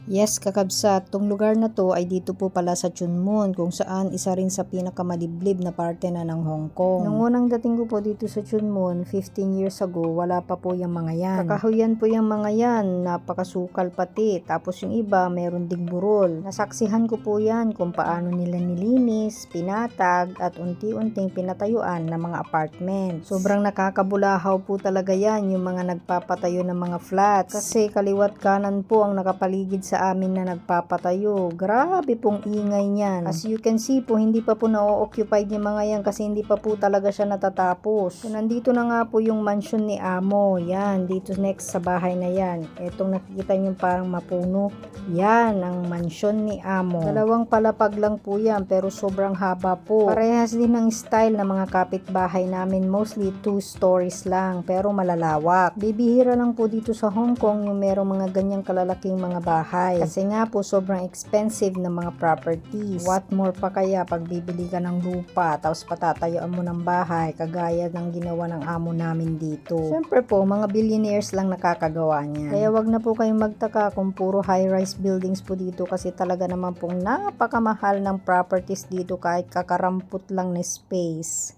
Yes, kakabsat, tong lugar na to ay dito po pala sa Chunmun, kung saan isa rin sa pinakamadiblib na parte na ng Hong Kong. Nung unang dating ko po dito sa Chunmun, 15 years ago, wala pa po yung mga yan. Kakahuyan po yung mga yan, napakasukal pati, tapos yung iba meron ding burol. Nasaksihan ko po yan kung paano nila nilinis, pinatag, at unti-unting pinatayuan ng mga apartments. Sobrang nakakabulahaw po talaga yan, yung mga nagpapatayo ng mga flats. Kasi kaliwat kanan po ang nakapaligid sa amin na nagpapatayo. Grabe pong ingay niyan. As you can see po, hindi pa po na-occupied yung mga yan kasi hindi pa po talaga siya natatapos. So, nandito na nga po yung mansion ni Amo. Yan, dito next sa bahay na yan. Etong nakikita nyo parang mapuno. Yan, ang mansion ni Amo. Dalawang palapag lang po yan pero sobrang haba po. Parehas din ng style ng mga kapitbahay namin. Mostly 2 stories lang pero malalawak. Bibihira lang po dito sa Hong Kong yung merong mga ganyang kalalaking mga bahay. Kasi nga po sobrang expensive ng mga properties. What more pa kaya pag bibili ka ng lupa tapos patatayuan mo ng bahay kagaya ng ginawa ng amo namin dito. Siyempre po mga billionaires lang nakakagawa niyan. Kaya wag na po kayong magtaka kung puro high-rise buildings po dito kasi talaga naman pong napakamahal ng properties dito kahit kakarampot lang na space.